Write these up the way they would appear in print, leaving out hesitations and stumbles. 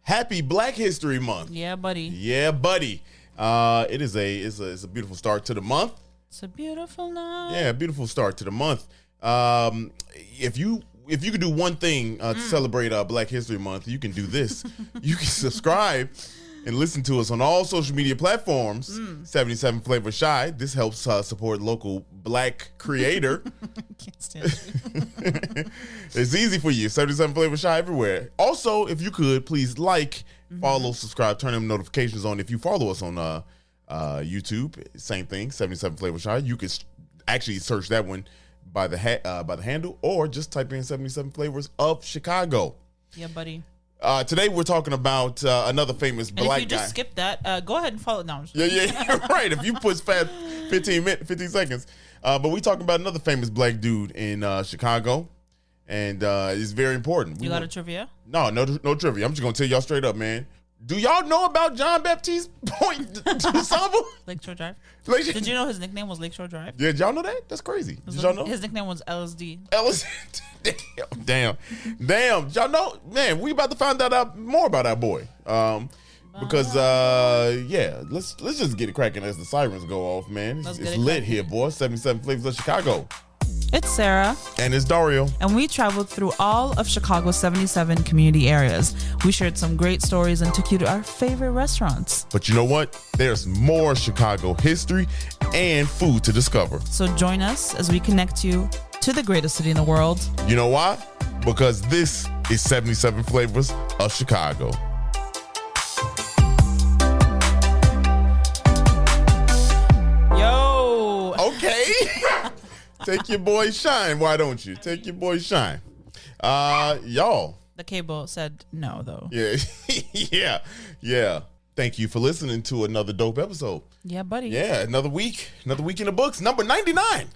Happy Black History Month. Yeah, buddy. Yeah, buddy. It's a beautiful start to the month. It's a beautiful night. Yeah, beautiful start to the month. If you could do one thing to celebrate Black History Month, you can do this. You can subscribe and listen to us on all social media platforms. 77 Flavor Shy. This helps support local Black creator. Can't stand you. It's easy for you. 77 Flavor Shy everywhere. Also, if you could, please follow, subscribe, turn them notifications on. If you follow us on YouTube, same thing, 77 Flavor Shy. You can actually search that one by the handle, or just type in 77 Flavors of Chicago. Yeah, buddy. Today we're talking about another famous black guy. If you just skip that, go ahead and follow it now. Yeah, right. If you push fast 15 seconds. But we talking about another famous black dude in Chicago, and it's very important. You got a trivia? No trivia. I'm just gonna tell y'all straight up, man. Do y'all know about John Baptiste Point to Sable? Lakeshore Drive. Did you know his nickname was Lakeshore Drive? Yeah, did y'all know that? That's crazy. Did y'all know? His nickname was LSD. Damn. Y'all know, man, we about to find out more about our boy. Because let's just get it cracking as the sirens go off, man. It's lit here, boy. 77 Flavors of Chicago. It's Sarah. And it's Dario. And we traveled through all of Chicago's 77 community areas. We shared some great stories and took you to our favorite restaurants. But you know what? There's more Chicago history and food to discover. So join us as we connect you to the greatest city in the world. You know why? Because this is 77 Flavors of Chicago. Yo. Okay. Take your boy shine, why don't you? Take your boy shine. Y'all. The cable said no, though. Yeah. Yeah. Thank you for listening to another dope episode. Yeah, buddy. Yeah, another week in the books. Number 99.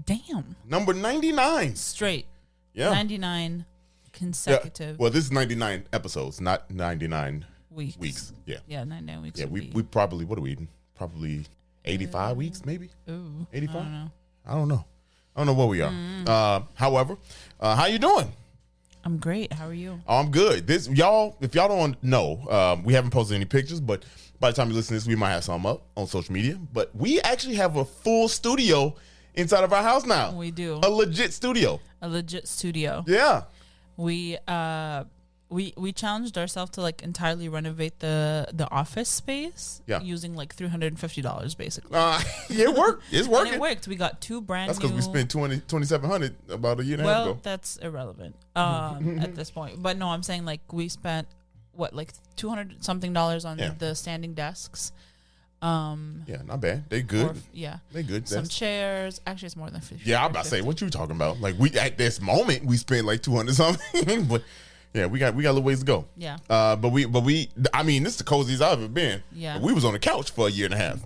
Damn. Number 99. Straight. Yeah. 99 consecutive. Yeah. Well, this is 99 episodes, not 99 weeks. Yeah. Yeah, 99 weeks. Yeah, we probably, what are we eating? Probably 85 weeks, maybe? Ooh. 85? I don't know where we are. However, how you doing? I'm great. How are you? Oh, I'm good. If y'all don't know, we haven't posted any pictures, but by the time you listen to this, we might have some up on social media. But we actually have a full studio inside of our house now. We do. A legit studio. Yeah. We challenged ourselves to entirely renovate the office space using $350 basically. It worked. It's working. And it worked. We got two brand new. That's because we spent $2,700 about a year and a half ago. Well, that's irrelevant at this point. But no, I'm saying we spent $200 something on the standing desks. Yeah, not bad. They good. They good. Some chairs. Actually, it's more than 50. Yeah, I'm about to say, what you talking about? We at this moment we spent $200 something, but. Yeah, we got a little ways to go. Yeah. But we I mean, this is the coziest I've ever been. Yeah. We was on the couch for a year and a half.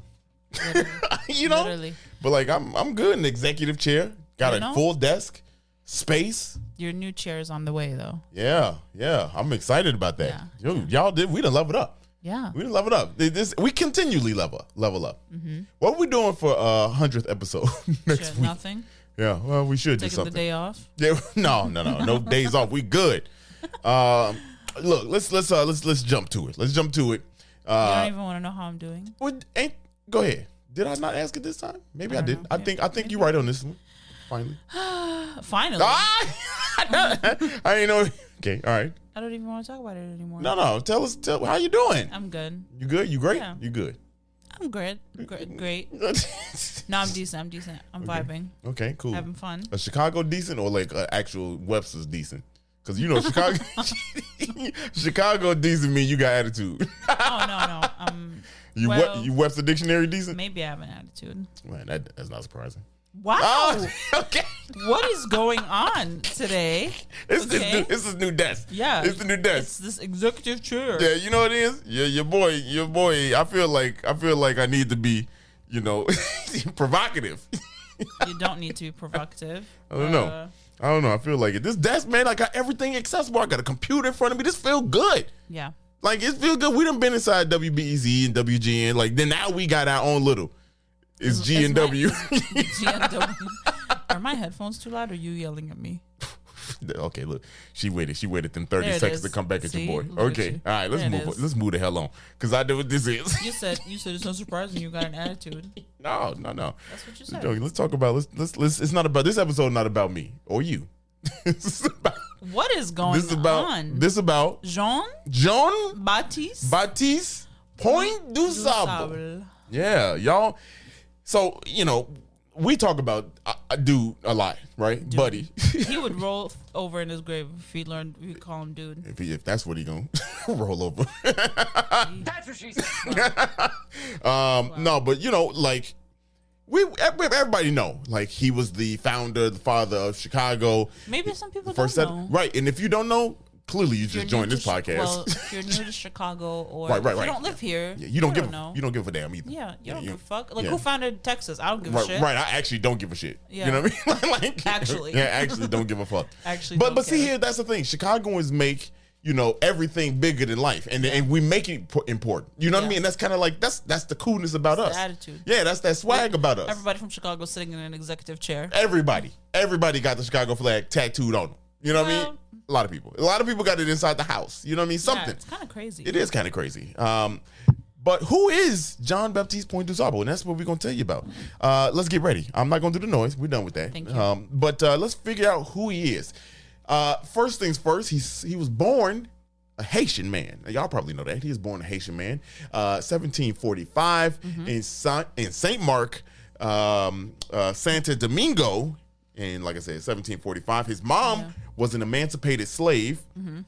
You know? Literally. But I'm good in the executive chair. Got a full desk, space. Your new chair is on the way though. Yeah. I'm excited about that. Yeah. We done leveled up. Yeah. We done leveled up. We continually level up. Mm-hmm. What are we doing for 100th episode next week? Nothing. Yeah, well, we should do something. Taking the day off? Yeah, no days off. We good. Look, let's jump to it. You don't even want to know how I'm doing. Go ahead. Did I not ask it this time? Maybe I did. I think you're right on this one. Finally. Finally. I ain't know. Okay, all right. I don't even want to talk about it anymore. No. Tell us how you doing. I'm good. You good? You great? Yeah. You good? I'm great. No, I'm decent. I'm vibing. Okay, cool. Having fun. A Chicago decent or actual Webster's decent? Because Chicago decent mean you got attitude. Oh, no. You Webster Dictionary decent? Maybe I have an attitude. Man, that's not surprising. Wow. Oh, okay. What is going on today? It's this new desk. Yeah. It's the new desk. It's this executive chair. Yeah, you know what it is? Yeah, your boy, I feel like I need to be, provocative. You don't need to be provocative. I don't know. I feel like it. This desk, man, I got everything accessible. I got a computer in front of me. This feel good. Yeah. It feels good. We done been inside WBEZ and WGN. Then now we got our own little. It's G and W. G and W. Are my headphones too loud or are you yelling at me? Okay, look, she waited them 30 seconds to come back at your boy. Okay, all right, let's move the hell on, because I know what this is. You said it's not surprising you got an attitude. No. That's what you said. Let's talk about let's. It's not about this episode. Not about me or you. What is going on? This about Jean Baptiste Point du Sable. Yeah, y'all. So we talk about a dude a lot, right? Dude. Buddy. He would roll over in his grave if he learned we call him dude. If that's what he gonna roll over. That's what she said. Wow. No, but like everybody know, like, he was the founder, the father of Eschikago. Maybe some people don't know. Right, and if you don't know, clearly you just joined this podcast. Well, if you're new to Chicago or right. if you don't live here, you don't give a damn either. Yeah, you don't give a fuck. Like, who founded Texas? I don't give a shit. Right, I actually don't give a shit. Yeah. You know what I mean? Like, actually don't give a fuck. But see here, that's the thing. Chicagoans make everything bigger than life, and we make it important. You know what I mean? And that's kind of like that's the coolness about us. The attitude. Yeah, that's that swag about us. Everybody from Chicago sitting in an executive chair. Everybody got the Chicago flag tattooed on them. You know what I mean? A lot of people got it inside the house. You know what I mean? Something. Yeah, it's kind of crazy. It is kind of crazy. But who is John Baptiste Point du Sable? And that's what we're going to tell you about. Let's get ready. I'm not going to do the noise. We're done with that. Thank you. But let's figure out who he is. First things first, he was born a Haitian man. Now, y'all probably know that. He was born a Haitian man, 1745 in St. Mark, Santo Domingo. And like I said, 1745. His mom was an emancipated slave in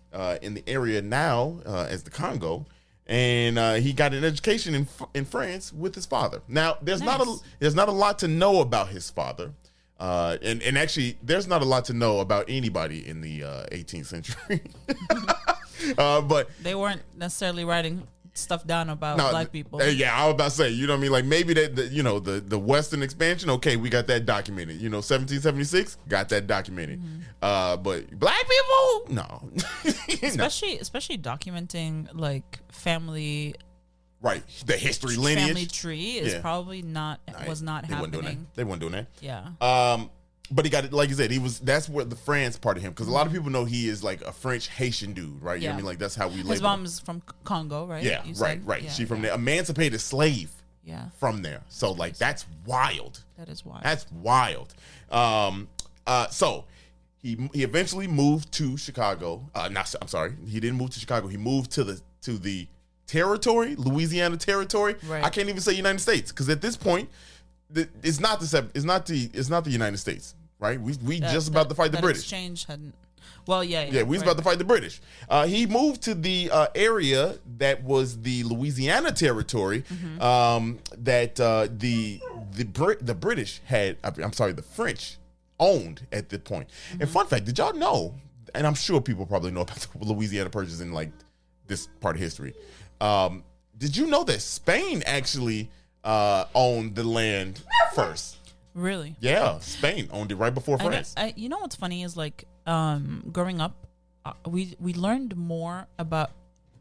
the area now as the Congo. And he got an education in France with his father. Now, there's not a lot to know about his father. And actually, there's not a lot to know about anybody in the 18th century. But they weren't necessarily writing stuff down about black people. Yeah, I was about to say, you know what I mean? Like, maybe that the Western expansion, okay, we got that documented. 1776, got that documented. But black people, no. Especially documenting like family. Right, the history lineage. Family tree is probably was not happening. They weren't doing that. Yeah. But he got it, like you said, that's where the France part of him, because a lot of people know he is like a French Haitian dude, right? You know what I mean? Like, that's how we label his mom's from Congo, right? Yeah, right. Yeah, She from the emancipated slave. Yeah. From there. So like, that's wild. That is wild. That's wild. So he eventually moved to Chicago. I'm sorry. He didn't move to Chicago. He moved to the territory, Louisiana territory. Right. I can't even say United States, because at this point, it's not the United States. Right, we just about to fight the British. Exchange hadn't. Well, yeah. We was about to fight the British. He moved to the area that was the Louisiana territory that the British had. I'm sorry, the French owned at the point. And fun fact, did y'all know? And I'm sure people probably know about the Louisiana Purchase in like this part of history. Did you know that Spain actually owned the land first? Really? Yeah, Spain owned it right before France. You know what's funny is, like, growing up, we learned more about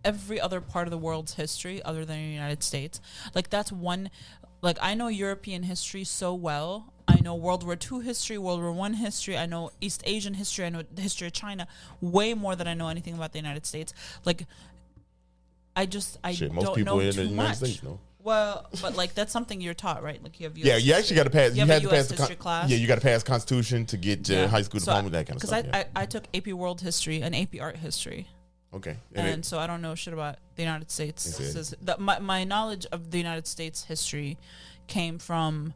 every other part of the world's history other than the United States. Like, that's one. Like, I know European history so well. I know World War II history, World War I history. I know East Asian history. I know the history of China way more than I know anything about the United States. Like, most don't people know in too the United much. States know. Well, but like, that's something you're taught, right? Like, you have you actually got to pass. You have a U.S. history class. Yeah, you got to pass Constitution to get high school diploma, that kind of stuff. Because I took AP World History and AP Art History. Okay. And so I don't know shit about the United States. My knowledge of the United States history came from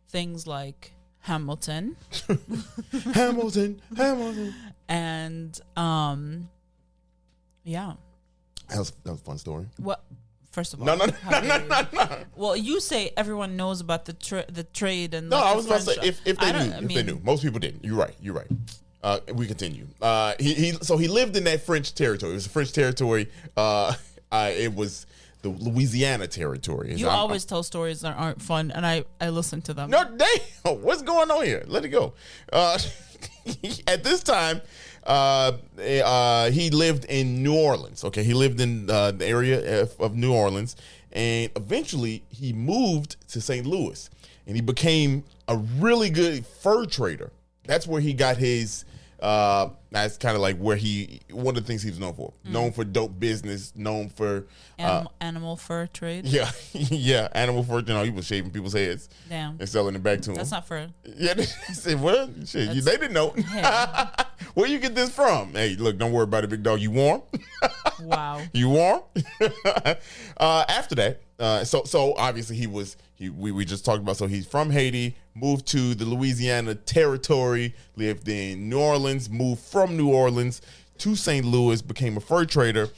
things like Hamilton. Hamilton. And yeah. That was a fun story. What? First of all, no. Well, you say everyone knows about the trade and no. I was about to say if they knew. Most people didn't. You're right. We continue. He lived in that French territory. It was a French territory. It was the Louisiana territory. You always tell stories that aren't fun, and I listen to them. No, damn. What's going on here? Let it go. At this time, he lived in New Orleans. Okay, he lived in the area of New Orleans, and eventually he moved to St. Louis, and he became a really good fur trader. That's where he got his That's kind of like where one of the things he was known for. Known for dope business, known for animal fur trade. Yeah, yeah, animal fur. He was shaving people's heads. Damn. And selling it back to them. That's not fur. Yeah, they said, what? Shit, they didn't know. Where you get this from? Hey, look, don't worry about it, big dog. You warm? Wow. You warm? After that, so obviously we just talked about, so he's from Haiti, moved to the Louisiana territory, lived in New Orleans, moved from New Orleans to St. Louis, became a fur trader,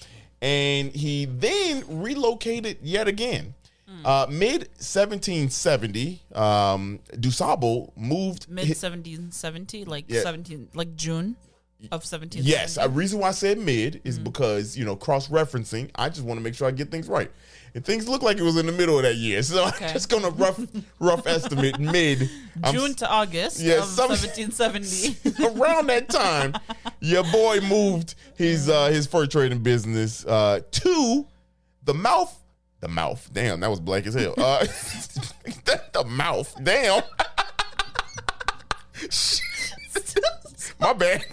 and he then relocated yet again. Mid 1770, Sable moved. Mid 1770, like June of 1770. Yes, a reason why I said mid is because cross referencing. I just want to make sure I get things right. And things look like it was in the middle of that year, so I'm just gonna rough estimate mid June to August of 1770. Around that time, your boy moved his fur trading business to the mouth. The mouth. Damn, that was black as hell. The mouth. Damn. My bad.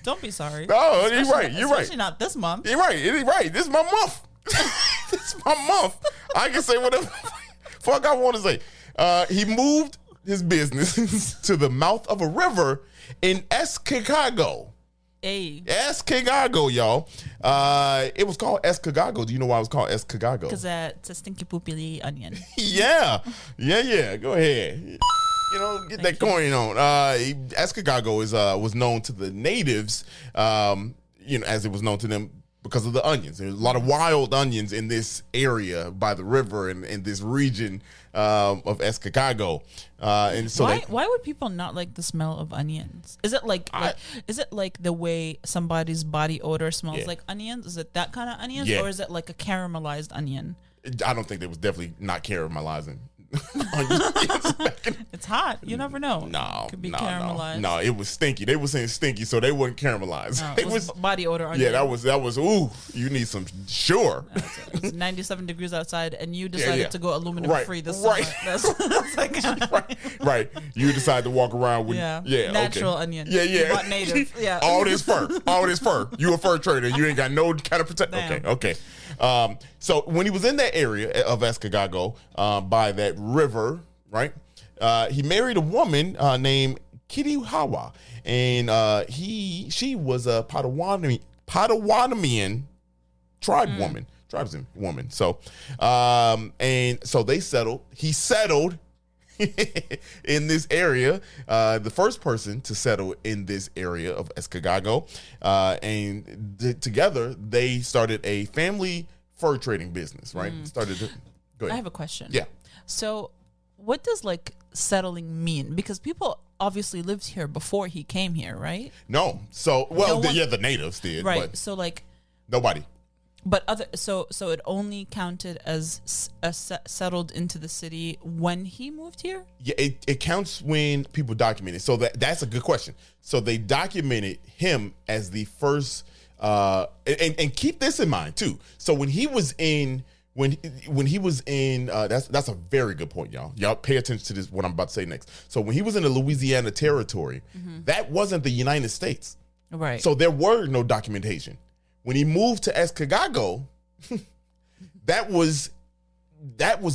Don't be sorry. No, you're right. You're right. Especially not this month. You're right. You're right. This is my month. This is my month. I can say whatever fuck I want to say. He moved his business to the mouth of a river in Eschikago. Hey. Eschikago, y'all. It was called Eschikago. Do you know why it was called Eschikago? Because it's a stinky poopy onion. Yeah. Go ahead. Get that coin on. Eschikago was known to the natives, as it was known to them because of the onions. There's a lot of wild onions in this area by the river and in this region of Eschikago. And so why would people not like the smell of onions? Is it like the way somebody's body odor smells like onions? Is it that kind of onions, or is it like a caramelized onion? I don't think they was definitely not caramelizing. It's hot. You never know. No, it could be caramelized. No, it was stinky. They were saying stinky, so they wouldn't caramelize. No, it was body odor. Yeah, that was. Ooh, you need some. Sure. It's 97 degrees outside, and you decided to go aluminum free this summer. That's like right. You decide to walk around with natural onion. Yeah. Not native. Yeah. All this fur. You a fur trader. You ain't got no kind of protection. Okay. So when he was in that area of Eschikago, by that river, right, he married a woman named Kitty Hawa, and she was a Potawatomian tribeswoman. So, and so they settled. He settled in this area, the first person to settle in this area of Eschikago, and together they started a family fur trading business. Right? Go ahead. I have a question. Yeah. So, what does settling mean? Because people obviously lived here before he came here, right? No. So, the natives did, right? But so, nobody. But so it only counted as settled into the city when he moved here? Yeah, it counts when people document it. So that's a good question. So they documented him as the first, and keep this in mind too. So when he was in, that's a very good point, y'all. Y'all pay attention to this, what I'm about to say next. So when he was in the Louisiana territory, that wasn't the United States. Right. So there were no documentation. When he moved to Eschikago, that was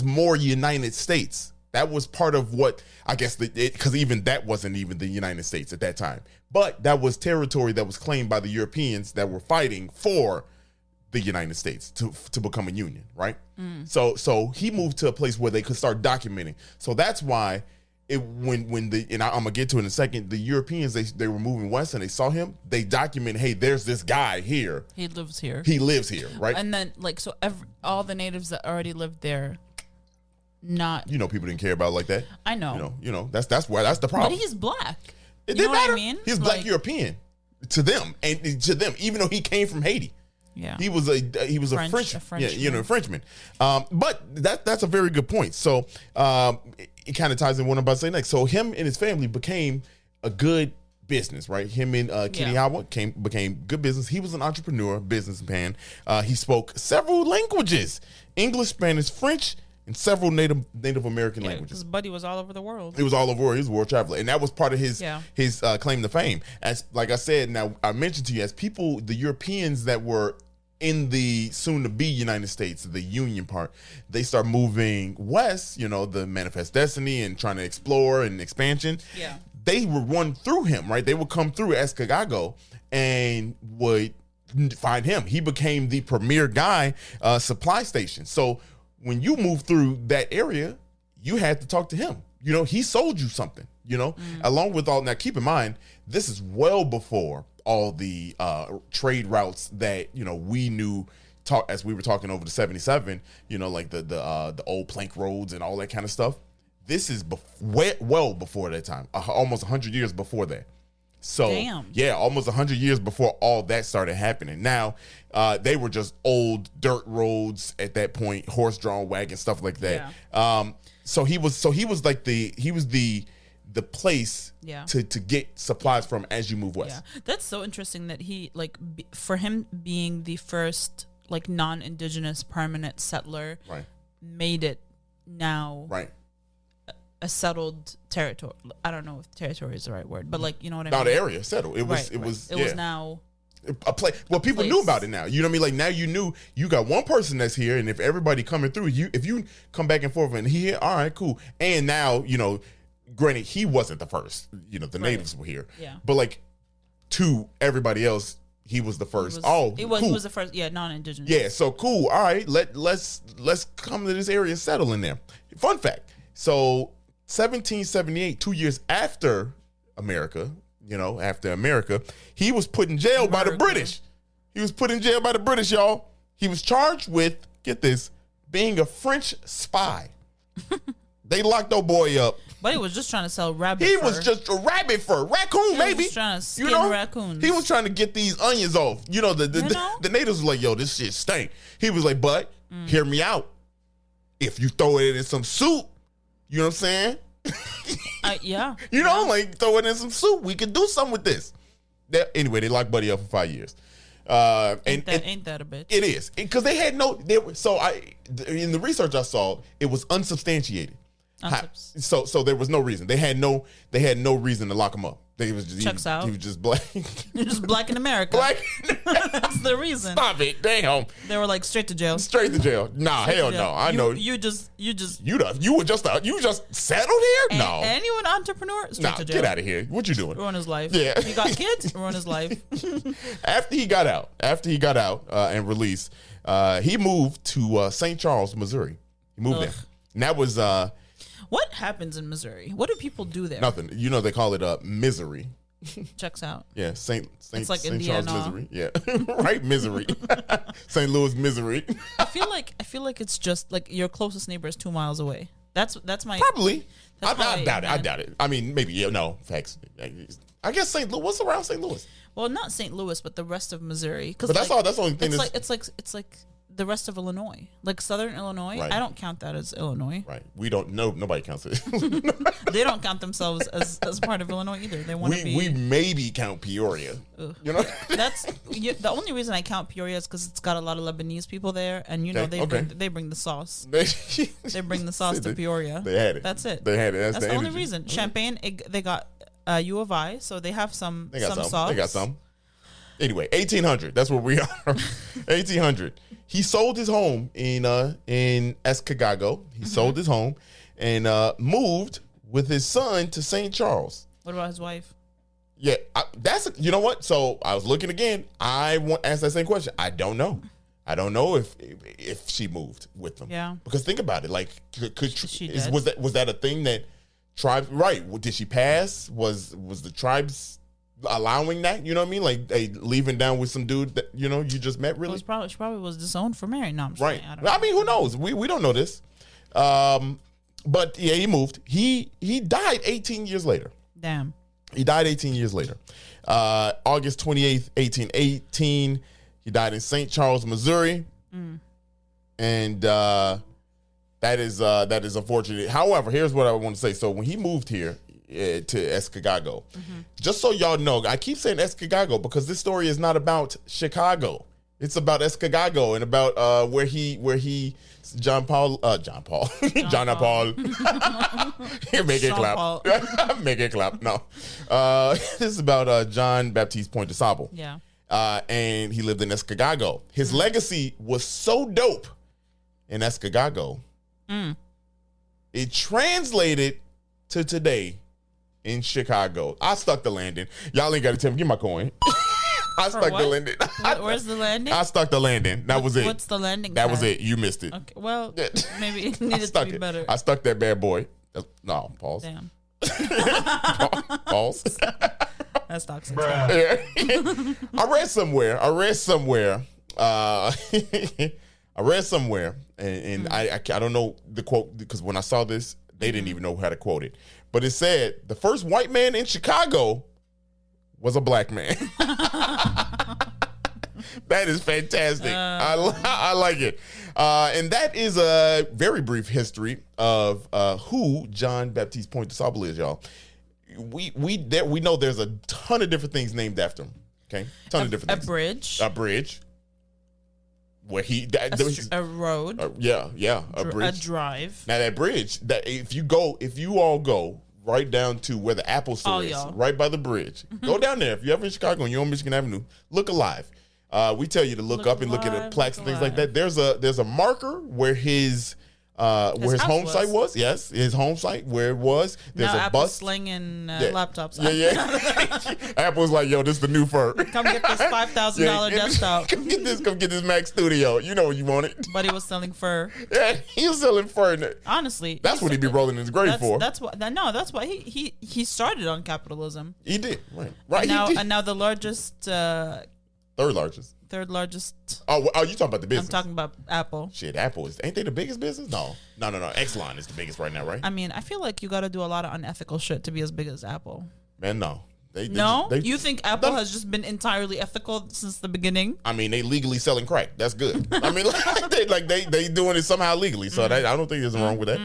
more United States. That was part of what, I guess, because even that wasn't even the United States at that time. But that was territory that was claimed by the Europeans that were fighting for the United States to become a union, right? So he moved to a place where they could start documenting. So that's why and I'm gonna get to it in a second, the Europeans, they were moving west and they saw him, they documented, hey, there's this guy here. He lives here, right? And then all the natives that already lived there, not people didn't care about it like that. I know. That's the problem. But he's black. It didn't matter. What I mean? He's black European to them, even though he came from Haiti. Yeah, he was a Frenchman. But that's a very good point. So it kind of ties in what I'm about to say next. So him and his family became a good business, right? Him and Kitty Hawa became good business. He was an entrepreneur, businessman. He spoke several languages: English, Spanish, French, in several Native American Because languages. Buddy was all over the world. He was all over. He was a world traveler, and that was part of his Yeah. claim to fame. As like I said, now I mentioned to you, as people, the Europeans that were in the soon-to-be United States, the Union part, they start moving west. You know, the Manifest Destiny and trying to explore and expansion. Yeah. They would run through him, right? They would come through Eschikago and would find him. He became the premier guy, supply station. So when you move through that area, you had to talk to him. You know, he sold you something, you know, along with all. Now, keep in mind, this is well before all the trade routes that, you know, we knew as we were talking over the 77, you know, like the old plank roads and all that kind of stuff. This is well before that time, almost 100 years before that. So, Damn. yeah, almost 100 years before all that started happening. Now, they were just old dirt roads at that point, horse-drawn wagon, stuff like that. Yeah. So he was like the place to get supplies from as you move west. Yeah, that's so interesting that he for him being the first like non-indigenous permanent settler, Right. made it now Right. a settled territory. I don't know if territory is the right word, but like, you know what I Now mean. the area settled. It was. Right, It right. was. It was now. A place. Well, people place. knew about it now. You know what I mean? Like now you knew you got one person that's here, and if everybody coming through, if you come back and forth and he here, all right, cool. And now, you know, granted, he wasn't the first. You know, the natives were here. Yeah. But like to everybody else, he was the first. Cool. He He was the first. Yeah, non-indigenous. Yeah. So cool. All right. Let's come to this area and settle in there. Fun fact. So 1778, 2 years after America. You know, after America, he was put in jail by the British. He was put in jail by the British, y'all. He was charged with, get this, being a French spy. They locked old boy up. But he was just trying to sell rabbit He fur. was just a rabbit fur, raccoon, He was maybe. just trying to skin you know? raccoons. He was trying to get these onions off. You know, the natives were like, yo, this shit stink. He was like, but hear me out. If you throw it in some soup, you know what I'm saying? Yeah. You know, like throw it in some soup. We could do something with this. Anyway, they locked Buddy up for 5 years. Ain't that a bitch? It is because they had in the research I saw, it was unsubstantiated. So there was no reason. They had no reason to lock him up. Checks out. He was just black. You're just black in America. Black. That's the reason. Stop it. Damn. They were like straight to jail. Straight to jail. Nah, Straight hell to jail. no. I know. You just. You just settled here? No. And you an entrepreneur? Straight Nah, to jail. get out of here. What you doing? Ruin his life. Yeah. You got kids? Ruin his life. After he got out and released, he moved to St. Charles, Missouri. He moved there. And that was What happens in Missouri? What do people do there? nothing. You know they call it misery. Checks out. Yeah, St. It's like St. Charles, Indiana. Missouri. Yeah, right, misery. St. Louis, Missouri. I feel like it's just like your closest neighbor is 2 miles away. That's my Probably. That's I doubt it. I man. doubt it. I mean, maybe. Yeah, no, facts. I guess St. Louis. What's around St. Louis? Well, not St. Louis, but the rest of Missouri. But that's all. That's the only thing. It's like the rest of Illinois, like Southern Illinois. Right. I don't count that as Illinois. Right. We don't know. Nobody counts it. They don't count themselves as part of Illinois either. They want to be. We maybe count Peoria. Ugh. You know. The only reason I count Peoria is because it's got a lot of Lebanese people there, and you know they bring the sauce. They bring the sauce to Peoria. They had it. That's it. They had it. That's the only energy. reason. Champaign, they got U of I, so they have some sauce. They got some. Anyway, 1800. That's where we are. 1800. He sold his home in Eschikago. He sold his home and moved with his son to St. Charles. What about his wife? Yeah, you know what? So I was looking again. I want ask that same question. I don't know. I don't know if she moved with them. Yeah. Because think about it. Like, She was that a thing that tribes? Right? Did she pass? Was the tribes allowing that? You know what I mean? Like, leaving down with some dude that you just met. Really? She probably was disowned for marrying. No, I'm just Right. saying, I mean, who knows? We don't know this. But yeah, he moved. He died 18 years later. Damn. He died 18 years later. August 28th, 1818. He died in St. Charles, Missouri. And that is unfortunate. However, here's what I want to say. So when he moved here to Eschikago, just so y'all know, I keep saying Eschikago because this story is not about Chicago. It's about Eschikago and about where he John Paul. Here, make it clap. Make it clap. No, this is about John Baptiste Point de Sable. Yeah. And he lived in Eschikago. His legacy was so dope in Eschikago. It translated to today in Chicago. I stuck the landing. Y'all ain't got to tell me. Give my coin. I stuck the landing. Where's the landing? I stuck the landing. That was it. What's the landing? That was it. You missed it. Okay. Well, maybe it needed to be better. I stuck that bad boy. No, pause. Damn. Pause. That's toxic. I read somewhere. And I don't know the quote because when I saw this, they didn't even know how to quote it. But it said the first white man in Chicago was a black man. That is fantastic. I like it. And that is a very brief history of who John Baptiste Point de Sable is, y'all. We know there's a ton of different things named after him. Okay, ton of different things. A bridge. Where a road. a bridge. A drive. Now that bridge, that if you all go right down to where the Apple store is, right by the bridge. Go down there. If you're ever in Chicago and you're on Michigan Avenue, look alive. We tell you to look up and look at the plaques and things like that. There's a marker where his home site was. Yes, his home site where it was. There's now a Apple's bus slinging laptops. Yeah. Apple's like, yo, this is the new fur. Come get this $5,000 desktop. Come get this Mac Studio. You know you want it. But he was selling fur. Yeah, he was selling fur. Honestly, that's what he'd be rolling in his grave for. That's why he started on capitalism. He did. Right. And now the largest. Third largest. Oh, you talking about the business? I'm talking about Apple. Shit, Apple ain't they the biggest business? No. Exelon is the biggest right now, right? I mean, I feel like you got to do a lot of unethical shit to be as big as Apple. Man, no. You think Apple has just been entirely ethical since the beginning? I mean, they legally selling crack. That's good. I mean, they doing it somehow legally. So I don't think there's wrong with that.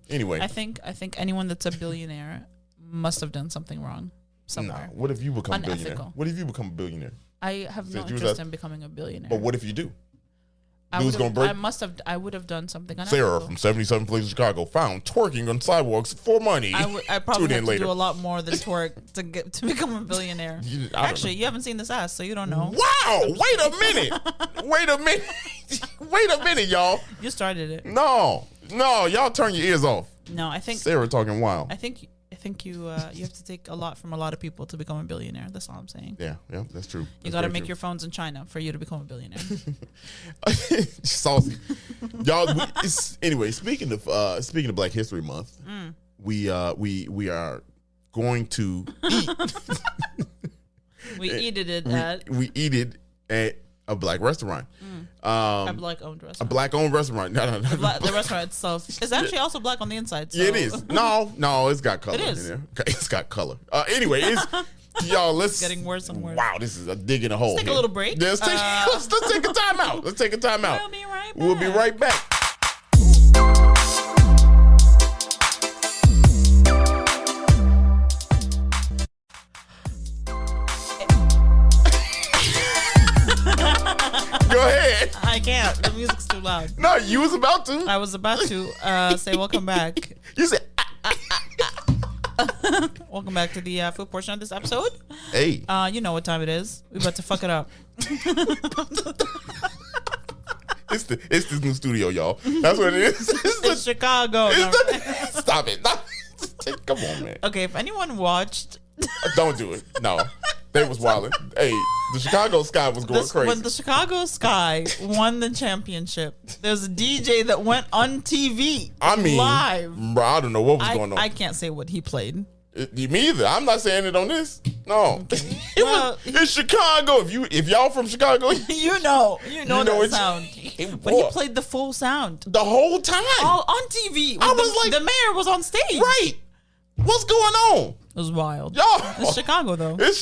Anyway, I think anyone that's a billionaire must have done something wrong somewhere. No. What if you become unethical. a billionaire? What if you become a billionaire? I have no interest in becoming a billionaire. But what if you do? I would have done something unethical. Sarah from 77 Flavors Chicago found twerking on sidewalks for money. I probably have to do a lot more than twerk to become a billionaire. Actually, you haven't seen this ass, so you don't know. Wow! Wait a minute, y'all. You started it. No, y'all turn your ears off. No, I think Sarah talking wild. I think you have to take a lot from a lot of people to become a billionaire. That's all I'm saying. Yeah, that's true. You got to make your phones in China for you to become a billionaire. Saucy, y'all. Anyway, speaking of Black History Month, we are going to eat. We eat it at a black restaurant. A black-owned restaurant. A black-owned restaurant. No. The restaurant itself is actually also black on the inside. So. Yeah, it is. No, it's got color. It is. In there. It's got color. Anyway, y'all. It's getting worse and worse. Wow, this is a dig in a hole. Let's take a little break. Let's take a time out. Let's take a time out. We'll be right back. Go ahead. I can't. The music's too loud. No, you was about to. I was about to say welcome back. You said welcome back to the food portion of this episode. Hey. You know what time it is. We about to fuck it up. It's this new studio, y'all. That's what it is. It's Chicago. Stop it. Come on, man. Okay, if anyone watched. Don't do it. No. They was wilding. Hey, the Chicago Sky was going crazy. When the Chicago Sky won the championship, there's a DJ that went on TV live. Bro, I don't know what was going on. I can't say what he played. Me either. I'm not saying it on this. No. Okay. It's Chicago. If y'all from Chicago, you know that sound. But he played the full sound. The whole time. All on TV. The mayor was on stage. Right. What's going on? It was wild. Yo, it's Chicago though. It's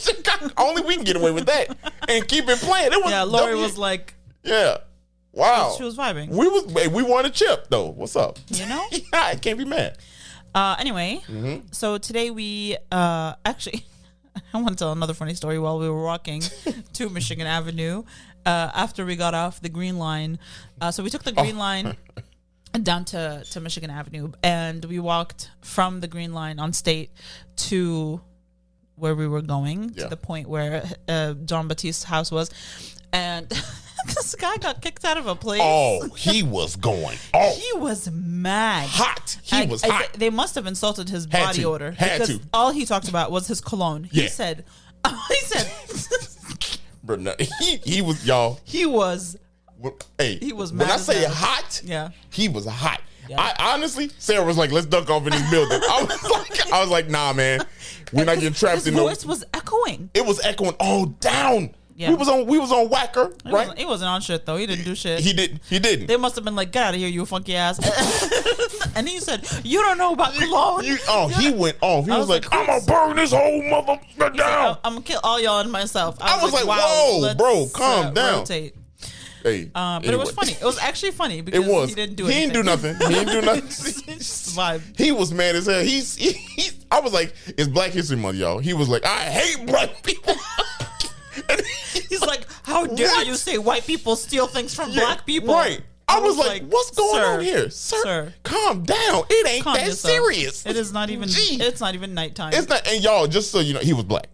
Chicago. Only we can get away with that and keep it playing. Lori was like, yeah, wow. She was vibing. We won a chip though. What's up? You know, I can't be mad. Anyway, so today we actually, I want to tell another funny story. While we were walking to Michigan Avenue, after we got off the Green Line. So we took the Green Line down to Michigan Avenue, and we walked from the Green Line on State to where we were going, to the point where John Baptiste's house was. And this guy got kicked out of a place. Oh, he was going. Oh, he was mad. Hot. He was hot. They must have insulted his body odor. Because all he talked about was his cologne. He said, Bro, no, he was, y'all. He was. Hey, he was mad. When I say mad. hot, he was hot. Yeah. I honestly, Sarah was like, "Let's dunk off in this building." I was like, "Nah, man, we're not getting trapped in his voice was echoing. It was echoing all down. Yeah. We was on Whacker, right? He wasn't on shit though. He didn't do shit. He didn't. They must have been like, "Get out of here, you funky ass." And he said, "You don't know about cologne." He went off. He was like, "I'm gonna burn this whole motherfucker down. I'm gonna kill all y'all and myself." I was like, wow, "Whoa, bro, calm down." Rotate. Hey, but it was funny. It was actually funny because he didn't do anything. He didn't do nothing. Vibe. He was mad as hell. I was like, it's Black History Month, y'all. He was like, I hate black people. He's like, how dare you say white people steal things from black people? Right. I was like, what's going on here? Sir, calm down. It ain't that serious. It is not even it's not even nighttime. It's not, and y'all, just so you know, he was black.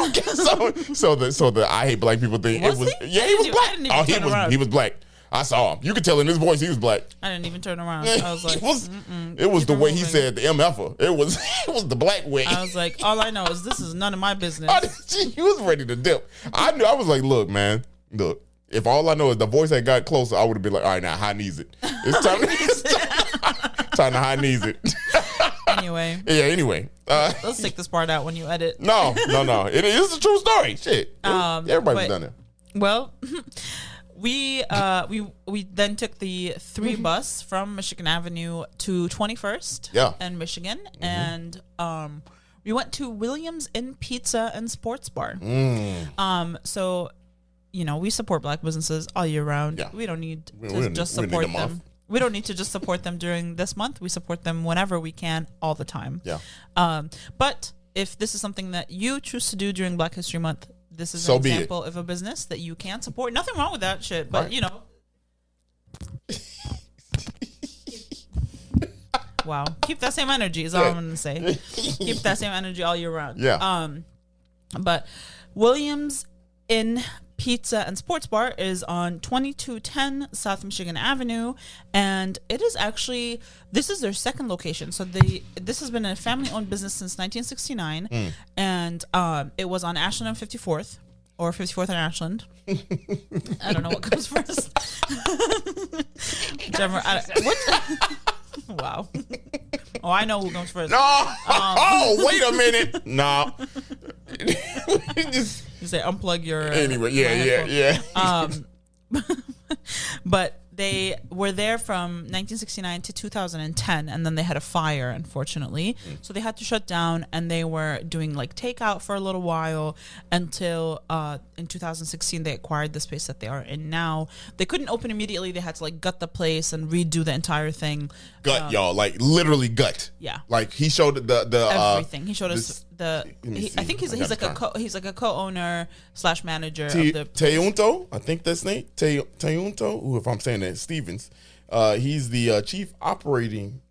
so the I hate black people thing. Was he? Yeah, he was black. He was black. I saw him. You could tell in his voice he was black. I didn't even turn around. I was like, it was the way he said the MFer. It was the black way. I was like, all I know is this is none of my business. He was ready to dip. I knew. I was like, look, man, look. If all I know is the voice had got closer, I would have been like, all right, now high knees it. It's time to high knees it. Anyway. Yeah. Anyway. Let's take this part out when you edit. No. It is a true story. Shit. Everybody's done it. Well, we then took the 3 bus from Michigan Avenue to 21st and Michigan, and we went to Williams Inn Pizza and Sports Bar. So, you know, we support black businesses all year round. Yeah. We don't need to just support them. We don't need to just support them during this month. We support them whenever we can, all the time. Yeah. But if this is something that you choose to do during Black History Month, this is an example of a business that you can support. Nothing wrong with that shit, but you know. Wow. Keep that same energy is all I'm going to say. Keep that same energy all year round. Yeah. But Williams Inn Pizza and Sports Bar is on 2210 South Michigan Avenue, and it is actually, this is their second location. So this has been a family-owned business since 1969, and it was on Ashland and 54th, or 54th and Ashland. I don't know what comes first. Whichever. Wow. Oh, I know who comes first. No. Wait a minute. No. You say unplug your. Anyway, yeah. But they were there from 1969 to 2010, and then they had a fire, unfortunately. So they had to shut down, and they were doing like takeout for a little while until in 2016 they acquired the space that they are in now. They couldn't open immediately. They had to like gut the place and redo the entire thing. Y'all, like literally gut. Yeah. Like he showed the everything. He showed us I think he's like a co-owner / manager of the Teunto. I think that's name Teunto. If I'm saying that, Stevens. He's the chief operation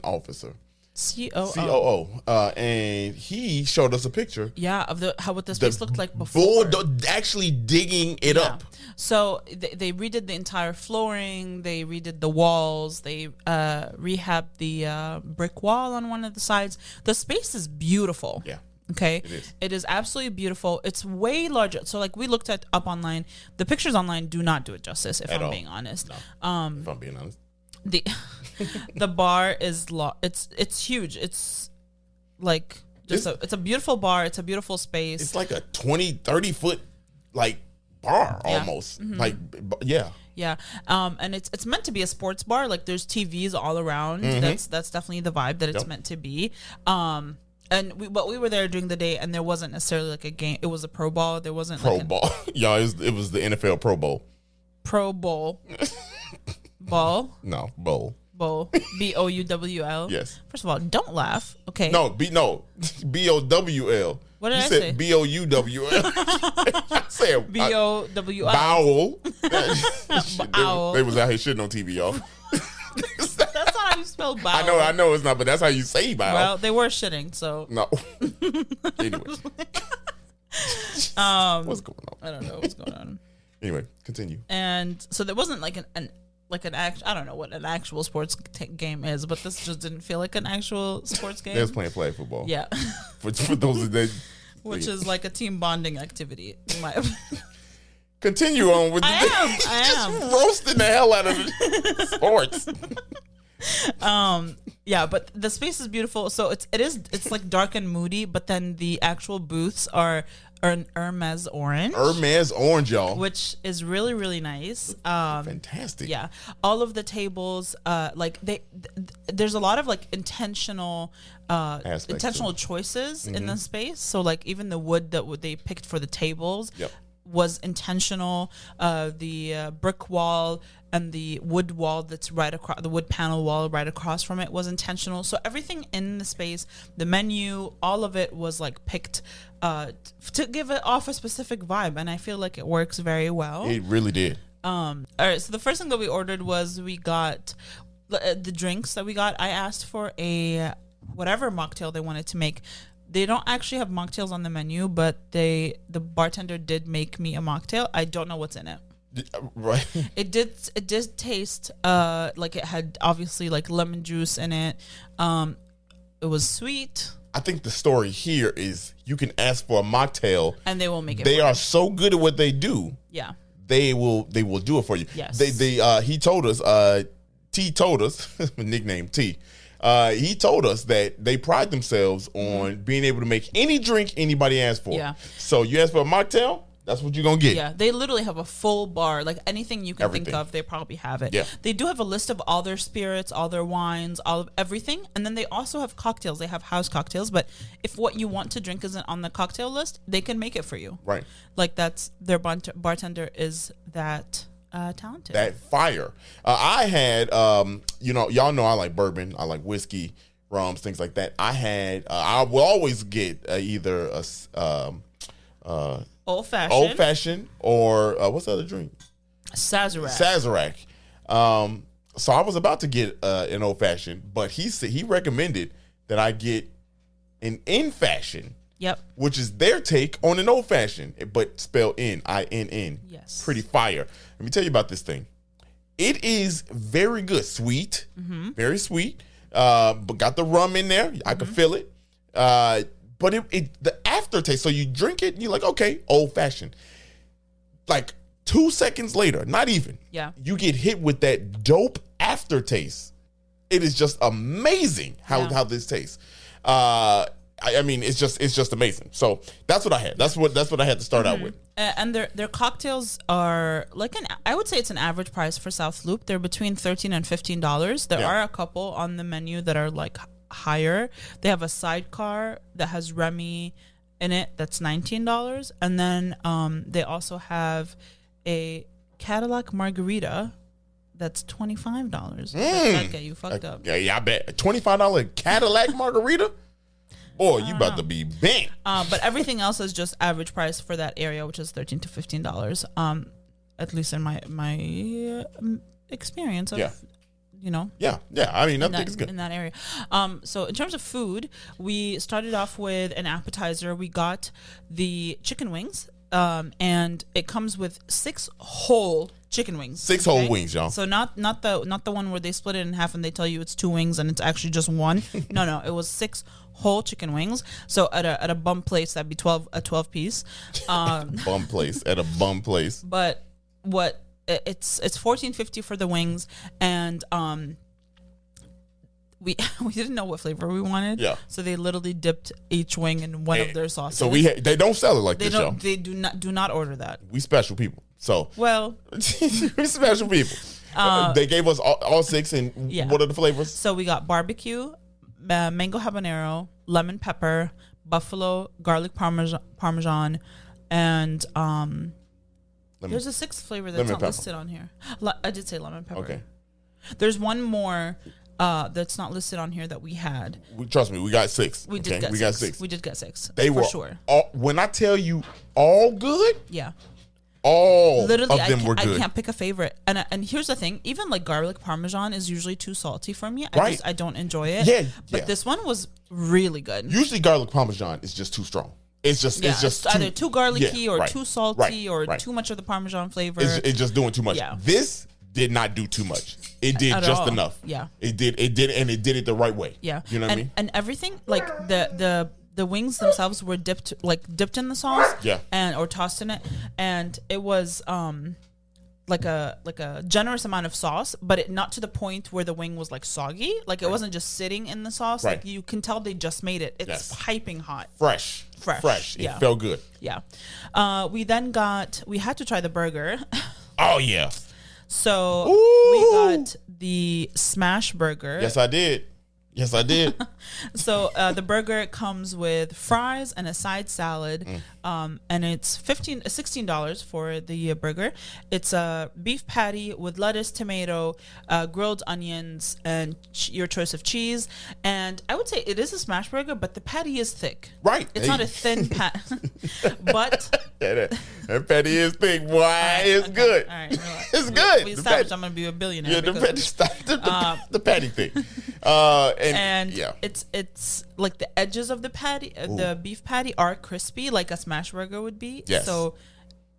officer. COO. And he showed us a picture. Yeah, of what the space looked like before. Actually digging it up. So they redid the entire flooring. They redid the walls. They rehabbed the brick wall on one of the sides. The space is beautiful. Yeah. Okay. It is absolutely beautiful. It's way larger. So like we looked up online. The pictures online do not do it justice, if I'm being honest. No, if I'm being honest. The bar is it's huge. It's like it's a beautiful bar. It's a beautiful space. It's like a 20-30 foot like bar almost. Like yeah. And it's meant to be a sports bar. Like there's TVs all around. That's definitely the vibe that it's meant to be. And we were there during the day, and there wasn't necessarily like a game. It was a pro ball. There wasn't pro ball. Yeah, it was the NFL Pro Bowl. Pro Bowl. Ball? No, bowl. Bowl. B-O-U-W-L. Yes. First of all, don't laugh. Okay. No, B-O-W-L. What did you I said say? B-O-U-W-L. I said B-O-W-L. bowel. Bowel. They was out here shitting on TV, y'all. That's not how you spell bowel. I know it's not, but that's how you say bowel. Well, they were shitting, so. No. Anyways. What's going on? I don't know what's going on. Anyway, continue. And so there wasn't like an actual, I don't know what an actual sports game is, but this just didn't feel like an actual sports game. They was playing flag football. Yeah. For those that Which is like a team bonding activity. In my continue on with I am. Just roasting the hell out of the sports. Yeah, but the space is beautiful. So it's like dark and moody, but then the actual booths are an Hermes orange. Hermes orange, y'all. Which is really, really nice. Fantastic. Yeah. All of the tables, there's a lot of like intentional choices in the space. So like even the wood that they picked for the tables was intentional. The brick wall and the wood wall that's right across, the wood panel wall right across from it was intentional. So everything in the space, the menu, all of it was like picked to give it off a specific vibe, and I feel like it works very well. It really did. All right, so the first thing that we ordered was we got the drinks that we got. I asked for a whatever mocktail they wanted to make. They don't actually have mocktails on the menu, but the bartender did make me a mocktail. I don't know what's in it. Right. It did taste like it had obviously like lemon juice in it. It was sweet. I think the story here is you can ask for a mocktail And they will make it. They are so good at what they do. Yeah. They will do it for you. Yes. He told us, T told us, nickname T. He told us that they pride themselves on being able to make any drink anybody asks for. Yeah. So you ask for a mocktail, that's what you're going to get. Yeah, they literally have a full bar. Like anything you can think Everything. of, they probably have it. Yeah. They do have a list of all their spirits, all their wines, all of everything. And then they also have cocktails. They have house cocktails. But if what you want to drink isn't on the cocktail list, they can make it for you. Right. Like that's their bartender is that talented. That fire. I had, y'all know I like bourbon. I like whiskey, rums, things like that. I had, I will always get either a Old fashioned or what's the other drink? Sazerac. So I was about to get an old fashioned, but he recommended that I get an in fashion. Yep. Which is their take on an old fashioned, but spelled INN. Yes. Pretty fire. Let me tell you about this thing. It is very good, sweet, very sweet. But got the rum in there. I can feel it. But the aftertaste. So you drink it, and you're like, okay, old fashioned. Like 2 seconds later, not even. Yeah. You get hit with that dope aftertaste. It is just amazing how this tastes. I mean, it's just amazing. So that's what I had. That's what I had to start out with. And their cocktails are like I would say it's an average price for South Loop. They're between $13 and $15. There are a couple on the menu that are like higher. They have a sidecar that has Remy in it that's $19, and then they also have a Cadillac margarita that's $25. That get you fucked up. Yeah, I bet a $25 Cadillac margarita. Boy, you about to be bent. But everything else is just average price for that area, which is $13 to $15. At least in my experience of, Yeah. Yeah. I mean, nothing is good in that area. So in terms of food, we started off with an appetizer. We got the chicken wings, and it comes with 6 whole chicken wings. 6 whole wings, y'all. So not the one where they split it in half and they tell you it's 2 wings and it's actually just one. No, it was 6 whole chicken wings. So at a bum place that'd be a 12 piece. Bum place at a bum place. But it's $14.50 for the wings, and we didn't know what flavor we wanted. Yeah. So they literally dipped each wing in one of their sauces. So they don't sell it like this, y'all. They do not order that. We special people. So well, we special people. They gave us all 6, and what are the flavors? So we got barbecue, mango habanero, lemon pepper, buffalo garlic parmesan, and there's a 6th flavor that's not listed on here. I did say lemon pepper. Okay. There's one more that's not listed on here that we had. Trust me, we got 6. We did get six. We did get 6. They for were sure. When I tell you all good, Yeah. all Literally, of them were good. I can't pick a favorite. And here's the thing: even like garlic parmesan is usually too salty for me. Right. I don't enjoy it. Yeah, but this one was really good. Usually, garlic parmesan is just too strong. It's just either too garlicky or right, too salty or right. too much of the parmesan flavor. It's just doing too much. Yeah. This did not do too much. It did At just all. enough. Yeah. It did, and it did it the right way. Yeah. You know what I mean? And everything, like the wings themselves were dipped in the sauce. Yeah. Or tossed in it, and it was like a generous amount of sauce, but it not to the point where the wing was like soggy. Like it wasn't just sitting in the sauce. Right. Like you can tell they just made it. It's piping hot. Fresh. It Yeah. felt good. Yeah. We had to try the burger. Oh yeah. So Ooh. we got the smash burger. Yes, I did. So the burger comes with fries and a side salad, and it's $16 for the burger. It's a beef patty with lettuce, tomato, grilled onions, and your choice of cheese. And I would say it is a smash burger, but the patty is thick. Right. It's not a thin pat, but that patty is thick. Boy, it's good. All right, relax. It's good. We The established patty- I'm going to be a billionaire. Yeah, the because patty, the patty thing. and yeah. it's like the edges of the patty, the beef patty are crispy, like a smash burger would be. Yes. So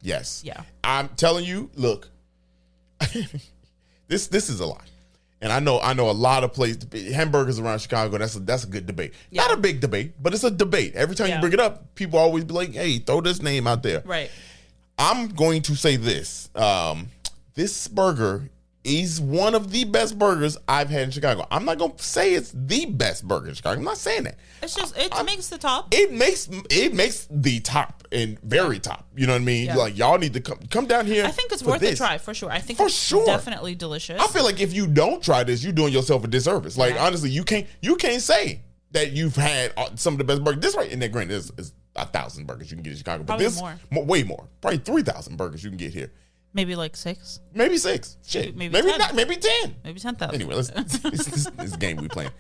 Yes. Yeah. I'm telling you, look, this is a lot. And I know a lot of places, hamburgers around Chicago, that's a good debate. Yeah. Not a big debate, but it's a debate. Every time you Yeah. bring it up, people always be like, hey, throw this name out there. right. I'm going to say this. This burger is one of the best burgers I've had in Chicago. I'm not going to say it's the best burger in Chicago. I'm not saying that. It's just it makes the top. It makes the top and very top. You know what I mean? Yeah. Like y'all need to come down here. I think it's for worth this. a try for sure. I think For it's sure. definitely delicious. I feel like if you don't try this, you're doing yourself a disservice. Like Yeah. honestly, you can't say that you've had some of the best burgers. This right in that granted is 1,000 burgers you can get in Chicago, Probably but this way more, probably 3,000 burgers you can get here. Maybe like 6, Maybe 6. Shit. Maybe Maybe 10. not. Maybe 10. maybe 10,000. Anyway, this game we playing.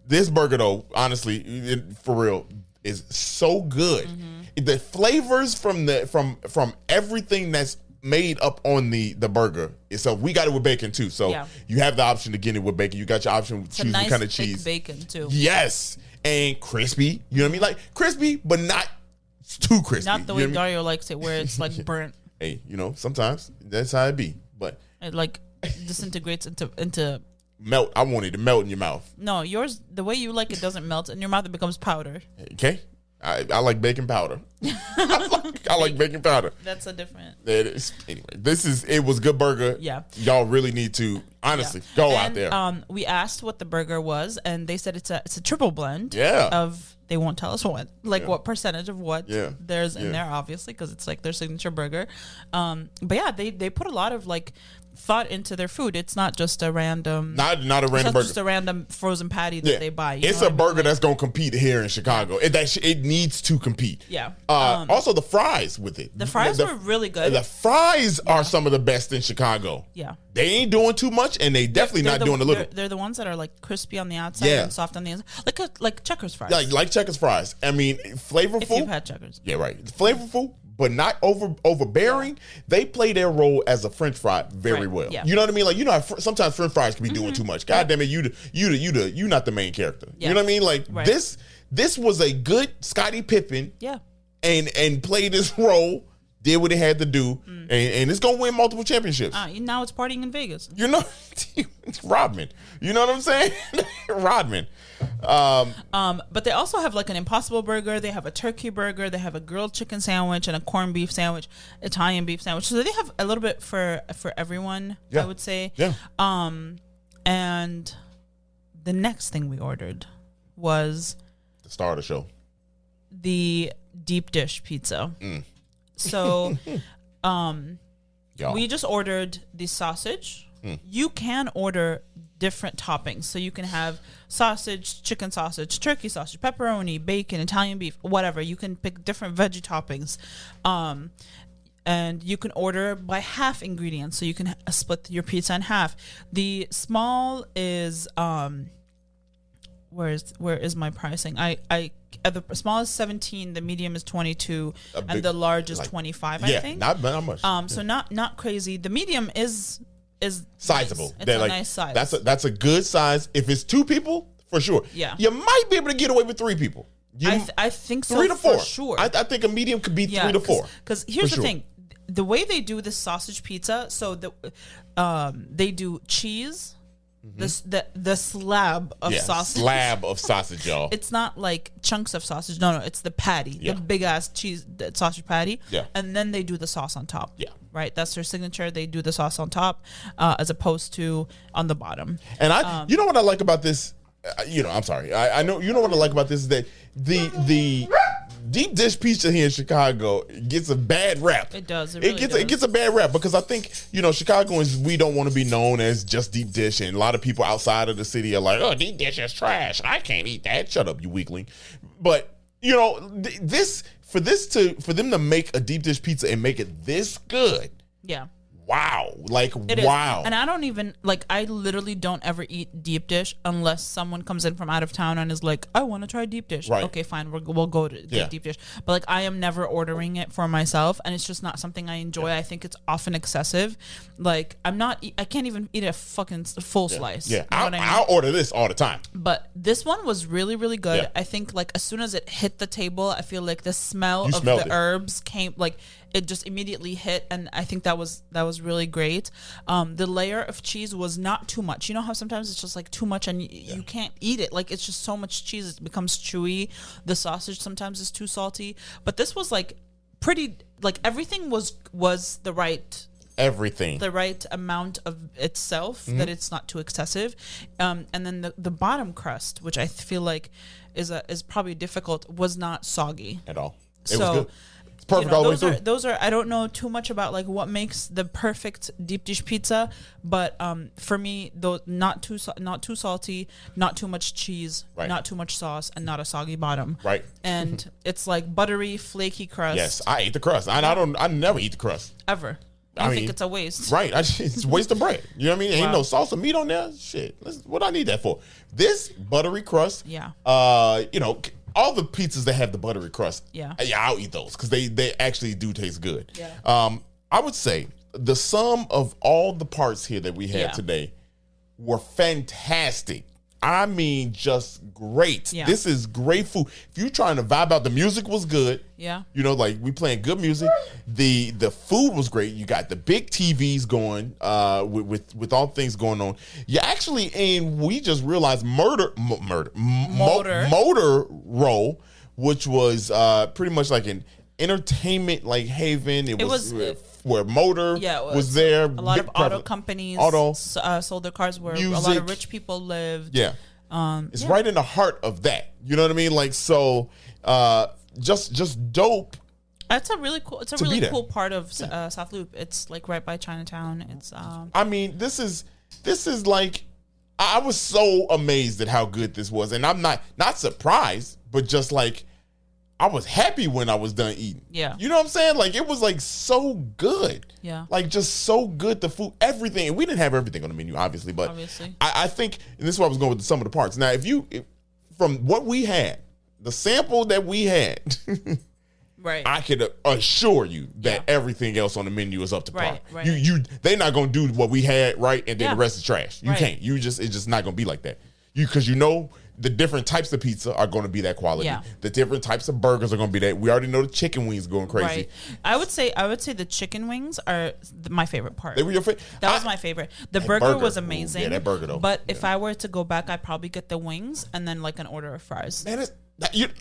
This burger though, honestly, for real, is so good. Mm-hmm. The flavors from everything that's made up on the burger itself. We got it with bacon too, so Yeah. you have the option to get it with bacon. You got your option to It's a choose nice what kind of thick cheese. bacon too. Yes, and crispy. You know what I mean? Like crispy, but not too crispy. Not the You way know what I mean? Dario likes it, where it's like burnt. Hey, sometimes that's how it be. But It like disintegrates into. melt. I want it to melt in your mouth. No, yours, the way you like it doesn't melt in your mouth. It becomes powder. Okay, I like baking powder. I like baking powder. That's a different. It is. Anyway, it was good burger. Yeah. Y'all really need to honestly go out there. We asked what the burger was, and they said it's a triple blend. Yeah. Of they won't tell us what, what percentage of what there's in Yeah. there, obviously, because it's like their signature burger. But yeah, they put a lot of like thought into their food. It's not just a random. Not a It's random not burger. just a random frozen patty that they buy. You It's know a what I mean? burger that's gonna compete here in Chicago. It needs to compete. Yeah. Also, the fries with it. The fries were really good. The fries are some of the best in Chicago. Yeah. They ain't doing too much, and they definitely not doing a little. They're the ones that are like crispy on the outside Yeah. and soft on the inside, like Checkers fries. Like Checkers fries. I mean, flavorful. if you've had Checkers. Yeah, right. Flavorful, but not overbearing. They play their role as a French fry very Right, well. yeah. You know what I mean? Like how sometimes French fries can be doing too much. God damn it, you not the main character. Yeah. You know what I mean? Like Right. this was a good Scottie Pippen. Yeah. And played this role, did what it had to do, and it's gonna win multiple championships. Now it's partying in Vegas. You know, it's Rodman. You know what I'm saying? Rodman. But they also have like an Impossible Burger. They have a turkey burger. They have a grilled chicken sandwich and a corned beef sandwich, Italian beef sandwich. So they have a little bit for everyone. Yeah. I would say. Yeah. And the next thing we ordered was The star of the show. the deep dish pizza. So, Y'all. we just ordered the sausage. You can order different toppings. So you can have sausage, chicken sausage, turkey sausage, pepperoni, bacon, Italian beef, whatever. You can pick different veggie toppings. and you can order by half ingredients, so you can split your pizza in half. The small is where is my pricing? The small is 17, the medium is 22, and the large is 25. I think. Not much. So not crazy. The medium is sizable. Nice. It's a nice size. That's a good size. If it's 2 people, for sure. Yeah. You might be able to get away with 3 people. I think so. 3 to 4. For sure. I think a medium could be 3 to 4. Because here's the thing. The way they do this sausage pizza, so they do cheese, the slab of sausage. Slab of sausage, y'all. It's not like chunks of sausage. No, it's the patty, the big ass cheese, the sausage patty. Yeah. And then they do the sauce on top. Yeah. Right? That's their signature. They do the sauce on top as opposed to on the bottom. And you know what I like about this? I'm sorry. I know, you know what I like about this is that the deep dish pizza here in Chicago gets a bad rap. It does. It gets a bad rap because I think, Chicagoans, we don't want to be known as just deep dish, and a lot of people outside of the city are like, oh, deep dish is trash. I can't eat that. Shut up, you weakling. But for them to make a deep dish pizza and make it this good. Yeah. Wow. Wow. And I don't even, I literally don't ever eat deep dish unless someone comes in from out of town and is like, I want to try deep dish. Right. Okay, fine. We'll go to get deep dish. But, I am never ordering it for myself, and it's just not something I enjoy. I think it's often excessive. I can't even eat a fucking full slice. Yeah. You know what I mean? I'll order this all the time. But this one was really, really good. Yeah. I think, as soon as it hit the table, I feel like the smell of smelled the it. herbs came, it just immediately hit, and I think that was really great. The layer of cheese was not too much. You know how sometimes it's just too much and you can't eat it. It's just so much cheese, it becomes chewy. The sausage sometimes is too salty, but this was pretty. Everything was the right. Everything. The right amount of itself, that it's not too excessive. And then the bottom crust, which I feel like is probably difficult, was not soggy At all. It was good. It's perfect all the way through. Those are I don't know too much about what makes the perfect deep dish pizza, but for me, though, not too salty, not too much cheese, Right. not too much sauce, and not a soggy bottom. Right. And it's buttery, flaky crust. Yes, I ate the crust. I never eat the crust. Ever. I think it's a waste. Right. It's a waste of bread. You know what I mean? Ain't no sauce or meat on there. Shit. What I need that for? This buttery crust. Yeah. All the pizzas that have the buttery crust. Yeah. I'll eat those because they actually do taste good. Yeah. I would say the sum of all the parts here that we had today were fantastic. I mean, just great. Yeah. This is great food. If you're trying to vibe out, the music was good. Yeah. We playing good music. The food was great. You got the big TVs going with all things going on. You actually, and we just realized Motor Row, which was pretty much like an entertainment haven. It was where Motor was there. A lot of auto companies sold their cars where music, a lot of rich people lived. Yeah. It's right in the heart of that. You know what I mean? Just dope. It's a really cool part of South Loop. It's right by Chinatown. It's I mean, this is I was so amazed at how good this was, and I'm not surprised, but just I was happy when I was done eating. Yeah. You know what I'm saying? It was so good. Yeah. Just so good. The food, everything. And we didn't have everything on the menu, obviously, but I think, and this is why I was going with some of the parts. Now, if from what we had, the sample that we had, right, I could assure you that everything else on the menu is up to par. Right. They're not going to do what we had right, and then the rest is trash. You Right. can't. It's just not going to be like that. Because the different types of pizza are going to be that quality. Yeah. The different types of burgers are going to be that. We already know the chicken wings going crazy. Right. I would say the chicken wings are my favorite part. They were your favorite? That was my favorite. The burger was amazing. Ooh, yeah, that burger though. But if I were to go back, I'd probably get the wings and then an order of fries. Man,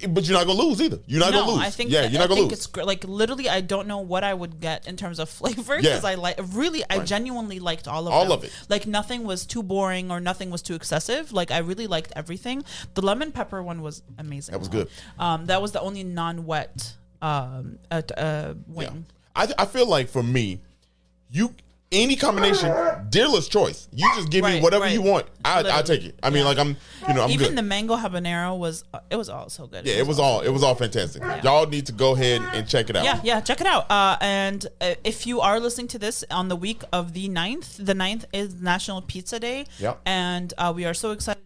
but you're not gonna lose either. You're not gonna lose. I think you're not gonna lose. It's great. Literally, I don't know what I would get in terms of flavor because I genuinely liked all of them. All of it. Nothing was too boring or nothing was too excessive. I really liked everything. The lemon pepper one was amazing. That was good. That was the only non-wet wing. Yeah. I feel like for me, any combination, dealer's choice. You just give me whatever you want. I'll take it. I mean, like I'm Even good. the mango habanero was all so good. Yeah, it was all fantastic. Yeah. Y'all need to go ahead and check it out. Yeah, check it out. And if you are listening to this on the week of the 9th is National Pizza Day. Yep. And we are so excited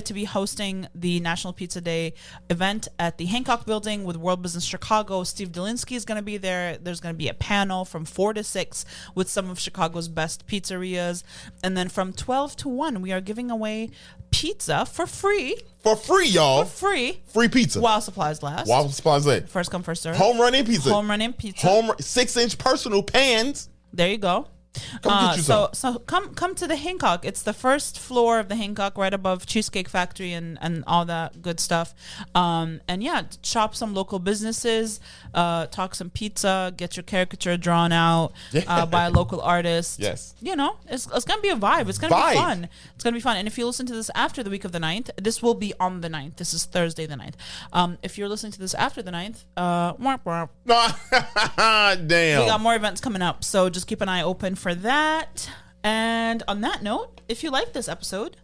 to be hosting the National Pizza Day event at the Hancock Building with World Business Chicago. Steve Delinsky is going to be there. There's going to be a panel from 4 to 6 with some of Chicago's best pizzerias. And then from 12 to 1, we are giving away pizza for free. For free, y'all. Free pizza. While supplies last. First come, first serve. Home run in pizza. 6-inch personal pans. There you go. Come get you some. So come to the Hancock. It's the first floor of the Hancock, right above Cheesecake Factory and all that good stuff. And yeah, shop some local businesses, talk some pizza, get your caricature drawn out by a local artist. Yes. You know, it's gonna be a vibe. It's gonna be fun. It's gonna be fun. And if you listen to this after the week of the 9th, this will be on the 9th. This is Thursday the 9th. If you're listening to this after the 9th, damn. we got more events coming up, so just keep an eye open for that. And on that note, if you like this episode,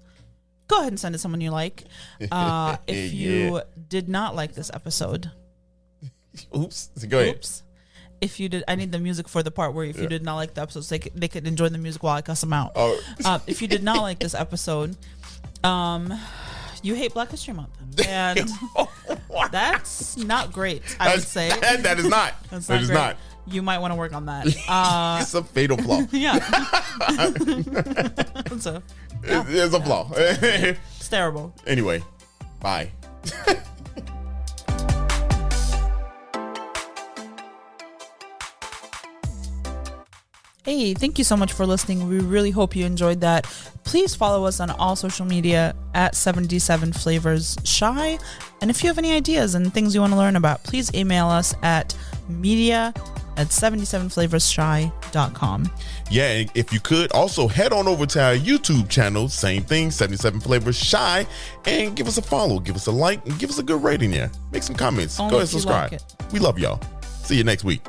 go ahead and send it to someone you like. If you did not like this episode, oops. Go ahead. Oops. If you did, I need the music for the part where if you did not like the episode, so they could enjoy the music while I cuss them out. Oh. If you did not like this episode, you hate Black History Month, and that's not great. I would say that is not. That's that is great. not. You might want to work on that. It's a fatal flaw. Yeah. It's a flaw. It's terrible. Anyway, bye. Hey, thank you so much for listening. We really hope you enjoyed that. Please follow us on all social media at 77 Flavors Shy. And if you have any ideas and things you want to learn about, please email us at media@77flavorsshy.com. Yeah, and if you could, also head on over to our YouTube channel, same thing, 77 Flavors Shy, and give us a follow, give us a like, and give us a good rating there. Make some comments. Only Go ahead and if you subscribe. like it. We love y'all. See you next week.